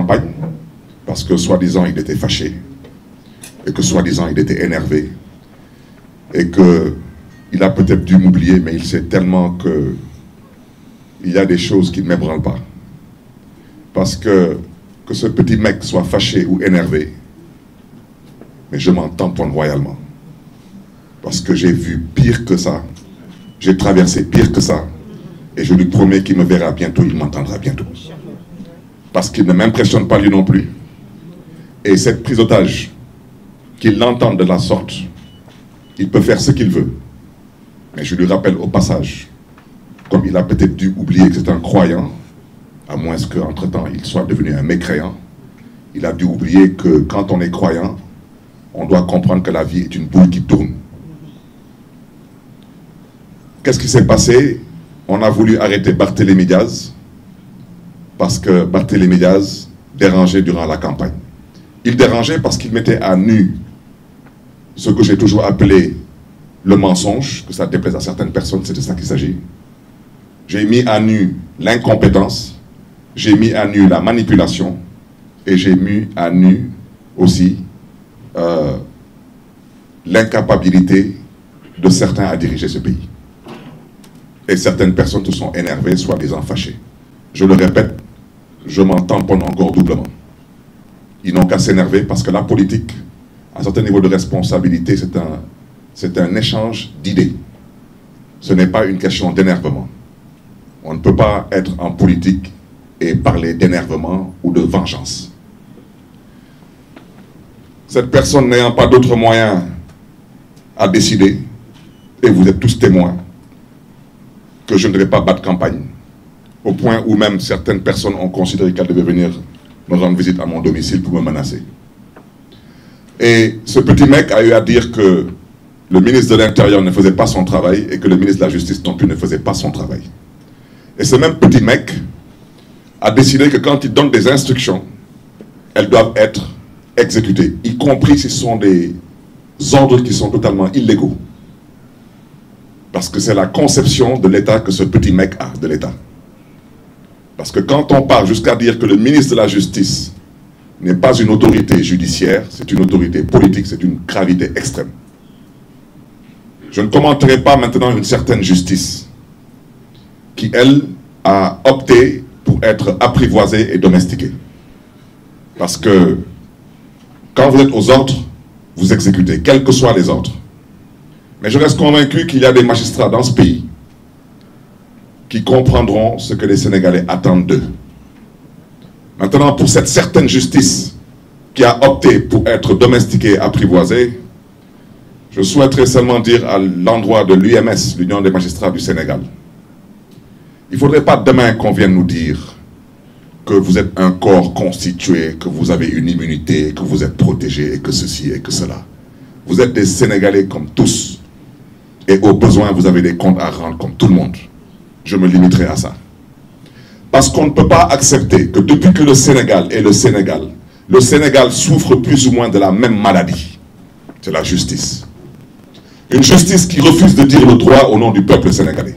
campagne, parce que soi-disant il était fâché, et que soi-disant il était énervé, et qu'il a peut-être dû m'oublier, mais il sait tellement que il y a des choses qui ne m'ébranlent pas. Parce que ce petit mec soit fâché ou énervé, mais je m'en tamponne royalement. Parce que j'ai vu pire que ça, j'ai traversé pire que ça, et je lui promets qu'il me verra bientôt, il m'entendra bientôt. Parce qu'il ne m'impressionne pas lui non plus. Et cette prise d'otage, qu'il l'entende de la sorte, il peut faire ce qu'il veut. Mais je lui rappelle au passage, comme il a peut-être dû oublier que c'est un croyant, à moins qu'entre-temps il soit devenu un mécréant, il a dû oublier que quand on est croyant, on doit comprendre que la vie est une boule qui tourne. Qu'est-ce qui s'est passé? On a voulu arrêter Barthélémy Diaz, parce que Barthélémy Diaz dérangeait durant la campagne. Il dérangeait parce qu'il mettait à nu ce que j'ai toujours appelé le mensonge, que ça déplaise à certaines personnes, c'est de ça qu'il s'agit. J'ai mis à nu l'incompétence, j'ai mis à nu la manipulation, et j'ai mis à nu aussi l'incapacité de certains à diriger ce pays. Et certaines personnes se sont énervées, soi-disant fâchées. Je le répète, je m'en tamponne encore doublement. Ils n'ont qu'à s'énerver parce que la politique, à un certain niveau de responsabilité, c'est un échange d'idées. Ce n'est pas une question d'énervement. On ne peut pas être en politique et parler d'énervement ou de vengeance. Cette personne n'ayant pas d'autre moyen à décider, et vous êtes tous témoins, que je ne devais pas battre campagne, au point où même certaines personnes ont considéré qu'elles devaient venir me rendre visite à mon domicile pour me menacer. Et ce petit mec a eu à dire que le ministre de l'Intérieur ne faisait pas son travail et que le ministre de la Justice non plus ne faisait pas son travail. Et ce même petit mec a décidé que quand il donne des instructions, elles doivent être exécutées, y compris si ce sont des ordres qui sont totalement illégaux. Parce que c'est la conception de l'État que ce petit mec a, de l'État. Parce que quand on part jusqu'à dire que le ministre de la Justice n'est pas une autorité judiciaire, c'est une autorité politique, c'est une gravité extrême. Je ne commenterai pas maintenant une certaine justice qui, elle, a opté pour être apprivoisée et domestiquée. Parce que quand vous êtes aux ordres, vous exécutez, quels que soient les ordres. Mais je reste convaincu qu'il y a des magistrats dans ce pays qui comprendront ce que les Sénégalais attendent d'eux. Maintenant, pour cette certaine justice qui a opté pour être domestiquée, apprivoisée, je souhaiterais seulement dire à l'endroit de l'UMS, l'Union des magistrats du Sénégal, il ne faudrait pas demain qu'on vienne nous dire que vous êtes un corps constitué, que vous avez une immunité, que vous êtes protégé, et que ceci et que cela. Vous êtes des Sénégalais comme tous. Et au besoin, vous avez des comptes à rendre comme tout le monde. Je me limiterai à ça. Parce qu'on ne peut pas accepter que depuis que le Sénégal est le Sénégal souffre plus ou moins de la même maladie. C'est la justice. Une justice qui refuse de dire le droit au nom du peuple sénégalais.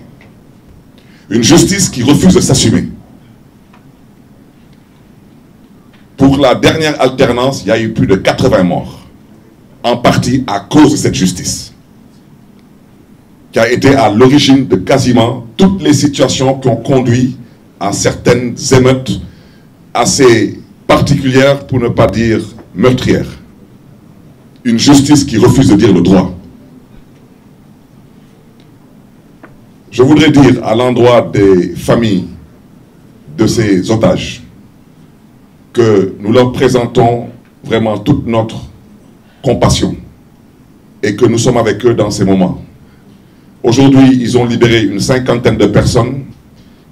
Une justice qui refuse de s'assumer. Pour la dernière alternance, il y a eu plus de 80 morts. En partie à cause de cette justice. Qui a été à l'origine de quasiment toutes les situations qui ont conduit à certaines émeutes assez particulières, pour ne pas dire meurtrières. Une justice qui refuse de dire le droit. Je voudrais dire à l'endroit des familles de ces otages que nous leur présentons vraiment toute notre compassion et que nous sommes avec eux dans ces moments. Aujourd'hui, ils ont libéré une 50aine de personnes.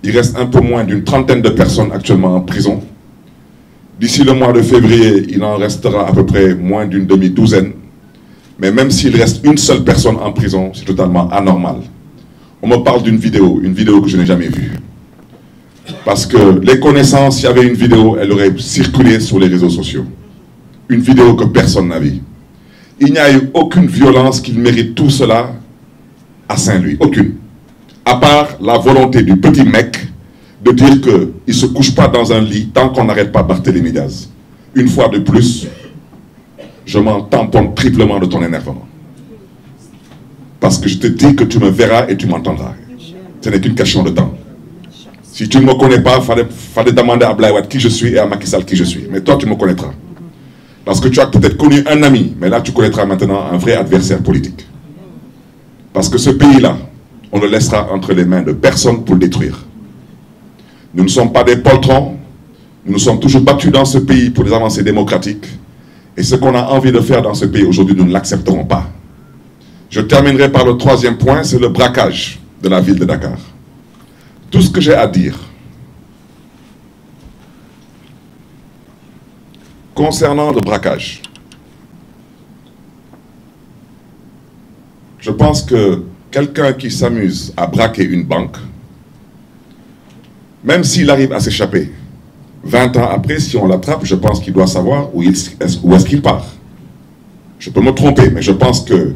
Il reste un peu moins d'une 30aine de personnes actuellement en prison. D'ici le mois de février, il en restera à peu près moins d'une demi-douzaine. Mais même s'il reste une seule personne en prison, c'est totalement anormal. On me parle d'une vidéo que je n'ai jamais vue. Parce que les connaissances, s'il y avait une vidéo, elle aurait circulé sur les réseaux sociaux. Une vidéo que personne n'a vue. Il n'y a eu aucune violence qui mérite tout cela à Saint-Louis, aucune. À part la volonté du petit mec de dire qu'il ne se couche pas dans un lit tant qu'on n'arrête pas Barthélémy Diaz. Une fois de plus, je m'en tamponne triplement de ton énervement. Parce que je te dis que tu me verras et tu m'entendras. Ce n'est qu'une question de temps. Si tu ne me connais pas, il fallait demander à Abdoulaye Wade qui je suis et à Macky Sall qui je suis. Mais toi, tu me connaîtras. Parce que tu as peut-être connu un ami, mais là, tu connaîtras maintenant un vrai adversaire politique. Parce que ce pays-là, on le laissera entre les mains de personne pour le détruire. Nous ne sommes pas des poltrons. Nous nous sommes toujours battus dans ce pays pour des avancées démocratiques. Et ce qu'on a envie de faire dans ce pays aujourd'hui, nous ne l'accepterons pas. Je terminerai par le troisième point, c'est le braquage de la ville de Dakar. Tout ce que j'ai à dire concernant le braquage, je pense que quelqu'un qui s'amuse à braquer une banque, même s'il arrive à s'échapper, 20 ans après, si on l'attrape, je pense qu'il doit savoir où est-ce qu'il part. Je peux me tromper, mais je pense que